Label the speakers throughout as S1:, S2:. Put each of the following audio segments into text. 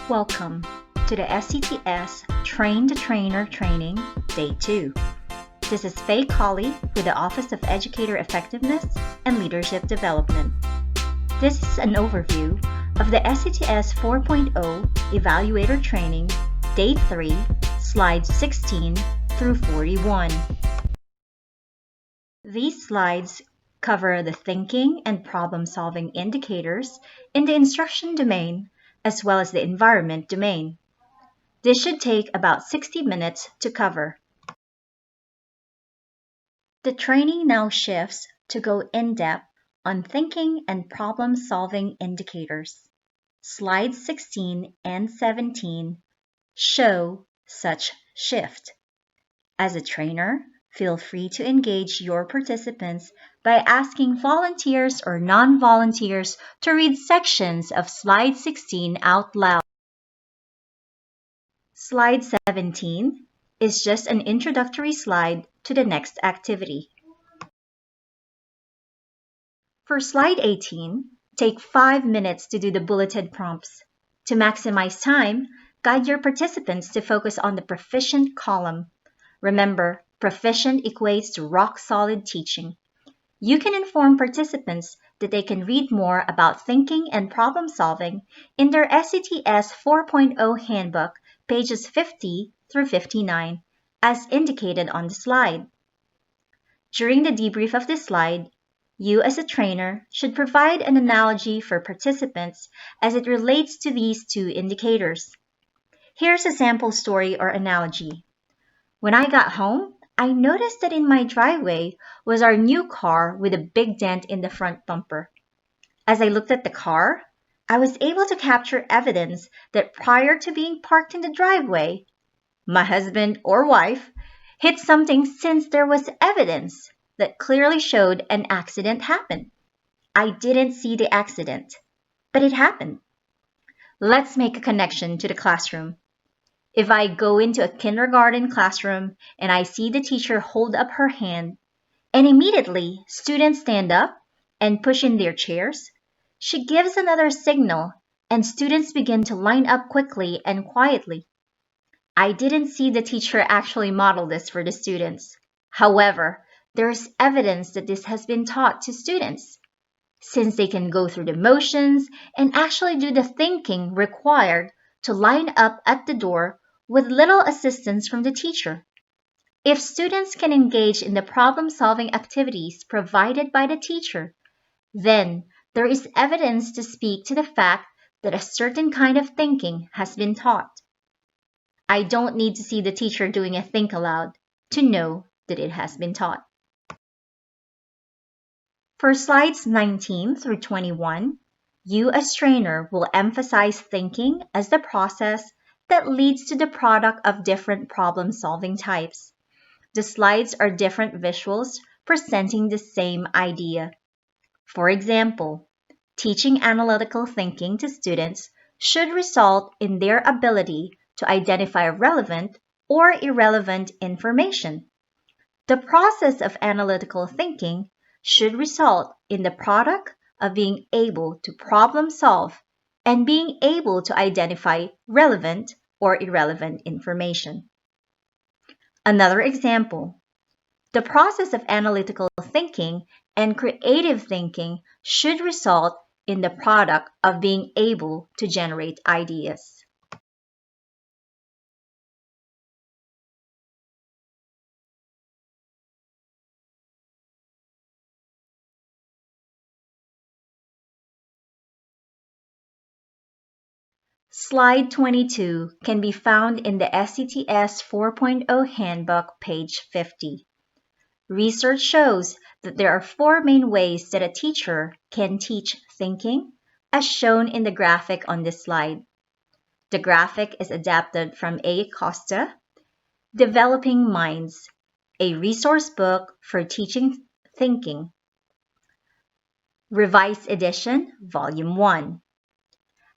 S1: Welcome to the SCTS Train the Trainer Training Day 2. This is Faye Colley with the Office of Educator Effectiveness and Leadership Development. This is an overview of the SCTS 4.0 Evaluator Training Day 3, slides 16 through 41. These slides cover the thinking and problem-solving indicators in the instruction domain as well as the environment domain. This should take about 60 minutes to cover. The training now shifts to go in-depth on thinking and problem-solving indicators. Slides 16 and 17 show such shift. As a trainer, feel free to engage your participants by asking volunteers or non-volunteers to read sections of Slide 16 out loud. Slide 17 is just an introductory slide to the next activity. For Slide 18, take 5 minutes to do the bulleted prompts. To maximize time, guide your participants to focus on the proficient column. Remember, proficient equates to rock-solid teaching. You can inform participants that they can read more about thinking and problem-solving in their SCTS 4.0 Handbook, pages 50 through 59, as indicated on the slide. During the debrief of this slide, you as a trainer should provide an analogy for participants as it relates to these two indicators. Here's a sample story or analogy. When I got home, I noticed that in my driveway was our new car with a big dent in the front bumper. As I looked at the car, I was able to capture evidence that prior to being parked in the driveway, my husband or wife hit something since there was evidence that clearly showed an accident happened. I didn't see the accident, but it happened. Let's make a connection to the classroom. If I go into a kindergarten classroom and I see the teacher hold up her hand and immediately students stand up and push in their chairs, she gives another signal and students begin to line up quickly and quietly. I didn't see the teacher actually model this for the students. However, there's evidence that this has been taught to students, since they can go through the motions and actually do the thinking required to line up at the door with little assistance from the teacher. If students can engage in the problem-solving activities provided by the teacher, then there is evidence to speak to the fact that a certain kind of thinking has been taught. I don't need to see the teacher doing a think aloud to know that it has been taught. For slides 19 through 21, you as trainer will emphasize thinking as the process that leads to the product of different problem-solving types. The slides are different visuals presenting the same idea. For example, teaching analytical thinking to students should result in their ability to identify relevant or irrelevant information. The process of analytical thinking should result in the product of being able to problem solve and being able to identify relevant or irrelevant information. Another example, the process of analytical thinking and creative thinking should result in the product of being able to generate ideas. Slide 22 can be found in the SCTS 4.0 Handbook, page 50. Research shows that there are 4 main ways that a teacher can teach thinking, as shown in the graphic on this slide. The graphic is adapted from A. Costa, Developing Minds, a resource book for teaching thinking, Revised Edition, Volume 1.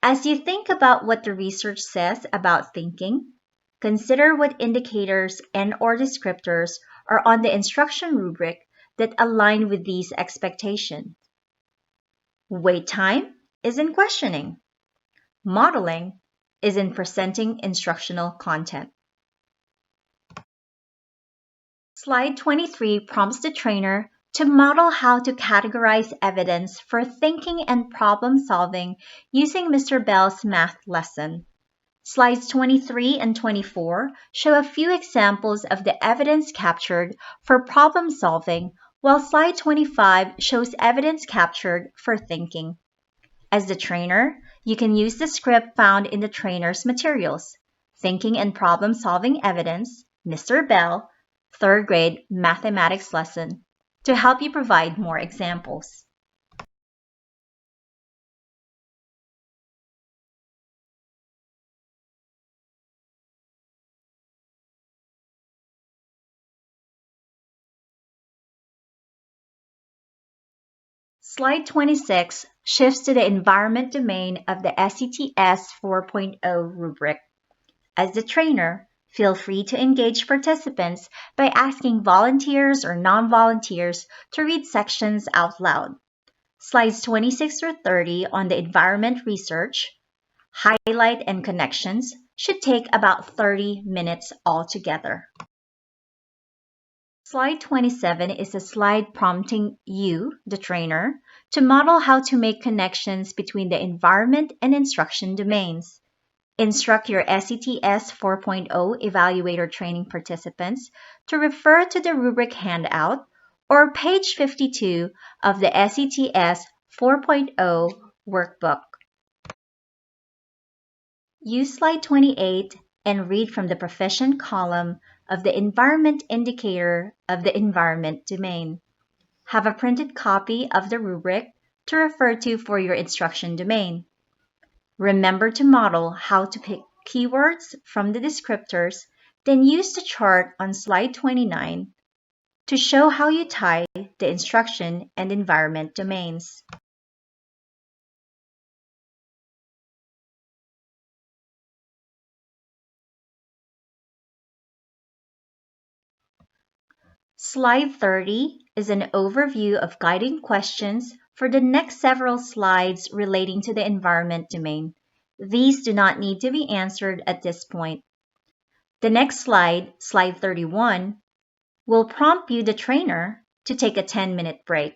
S1: As you think about what the research says about thinking, consider what indicators and/or descriptors are on the instruction rubric that align with these expectations. Wait time is in questioning. Modeling is in presenting instructional content. Slide 23 prompts the trainer to model how to categorize evidence for thinking and problem solving using Mr. Bell's math lesson. Slides 23 and 24 show a few examples of the evidence captured for problem solving, while slide 25 shows evidence captured for thinking. As the trainer, you can use the script found in the trainer's materials, Thinking and Problem Solving Evidence, Mr. Bell, 3rd grade mathematics lesson, to help you provide more examples. Slide 26 shifts to the environment domain of the SETS 4.0 rubric. As the trainer, feel free to engage participants by asking volunteers or non-volunteers to read sections out loud. Slides 26 through 30 on the environment research, highlight and connections should take about 30 minutes altogether. Slide 27 is a slide prompting you, the trainer, to model how to make connections between the environment and instruction domains. Instruct your SETS 4.0 evaluator training participants to refer to the rubric handout or page 52 of the SETS 4.0 workbook. Use slide 28 and read from the Proficient column of the environment indicator of the environment domain. Have a printed copy of the rubric to refer to for your instruction domain. Remember to model how to pick keywords from the descriptors, then use the chart on slide 29 to show how you tie the instruction and environment domains. Slide 30 is an overview of guiding questions for the next several slides relating to the environment domain. These do not need to be answered at this point. The next slide, slide 31, will prompt you, the trainer, to take a 10-minute break.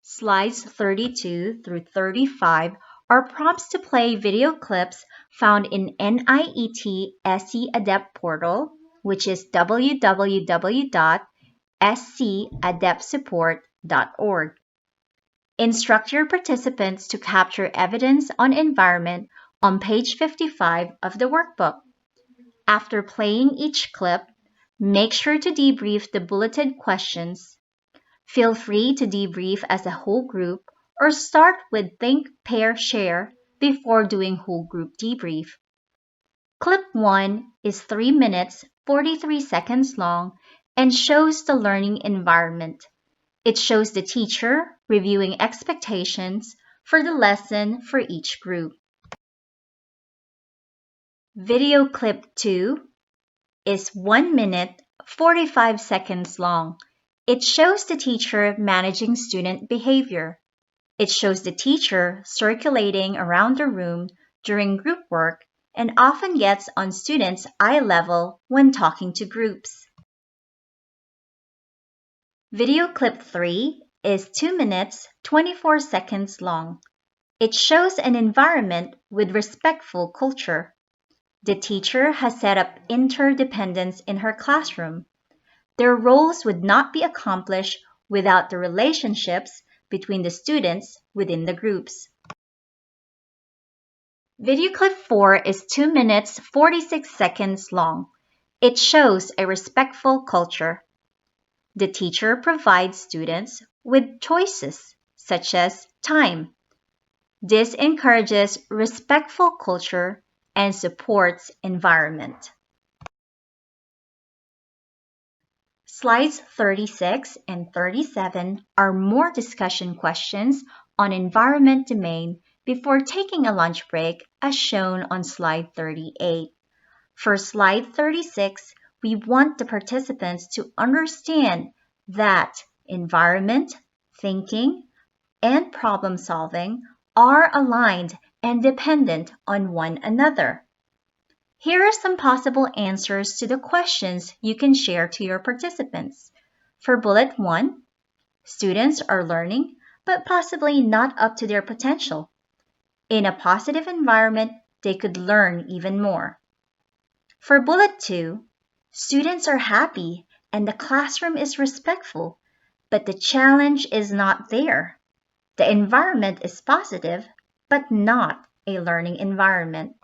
S1: Slides 32 through 35 are prompts to play video clips found in NIET SE Adept portal, which is www.scadeptsupport.org. Instruct your participants to capture evidence on environment on page 55 of the workbook. After playing each clip, make sure to debrief the bulleted questions. Feel free to debrief as a whole group or start with think, pair, share before doing whole group debrief. Clip 1 is 3 minutes, 43 seconds long and shows the learning environment. It shows the teacher reviewing expectations for the lesson for each group. Video clip 2 is 1 minute, 45 seconds long. It shows the teacher managing student behavior. It shows the teacher circulating around the room during group work and often gets on students' eye level when talking to groups. Video clip 3 is 2 minutes, 24 seconds long. It shows an environment with respectful culture. The teacher has set up interdependence in her classroom. Their roles would not be accomplished without the relationships between the students within the groups. Video clip 4 is 2 minutes, 46 seconds long. It shows a respectful culture. The teacher provides students with choices, such as time. This encourages respectful culture and supports environment. Slides 36 and 37 are more discussion questions on environment domain before taking a lunch break as shown on slide 38. For slide 36, we want the participants to understand that environment, thinking, and problem solving are aligned and dependent on one another. Here are some possible answers to the questions you can share to your participants. For bullet 1, students are learning, but possibly not up to their potential. In a positive environment, they could learn even more. For bullet 2, students are happy and the classroom is respectful, but the challenge is not there. The environment is positive, but not a learning environment.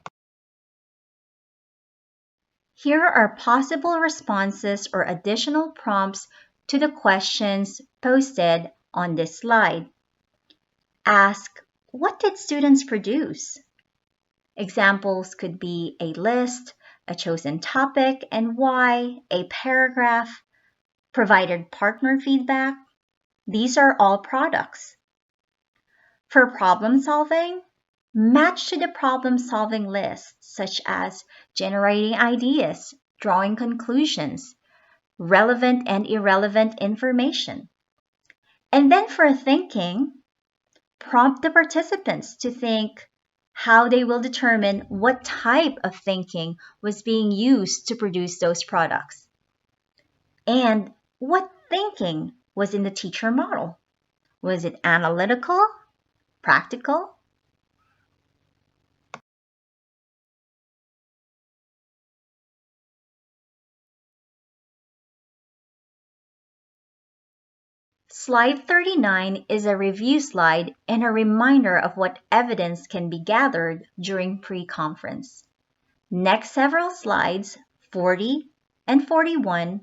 S1: Here are possible responses or additional prompts to the questions posted on this slide. Ask, what did students produce? Examples could be a list, a chosen topic and why, a paragraph, provided partner feedback. These are all products. For problem solving, match to the problem-solving list, such as generating ideas, drawing conclusions, relevant and irrelevant information. And then for thinking, prompt the participants to think how they will determine what type of thinking was being used to produce those products. And what thinking was in the teacher model? Was it analytical, practical? Slide 39 is a review slide and a reminder of what evidence can be gathered during pre-conference. Next several slides, 40 and 41,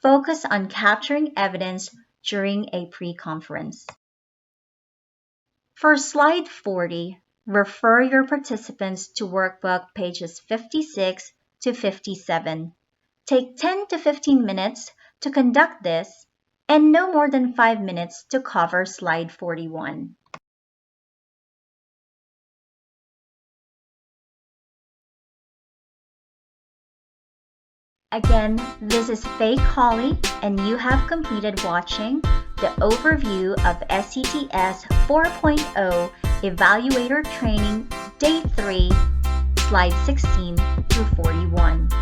S1: focus on capturing evidence during a pre-conference. For slide 40, refer your participants to workbook pages 56 to 57. Take 10 to 15 minutes to conduct this and no more than 5 minutes to cover slide 41. Again, this is Faye Colley, and you have completed watching the Overview of SCTS 4.0 Evaluator Training Day 3, Slide 16 through 41.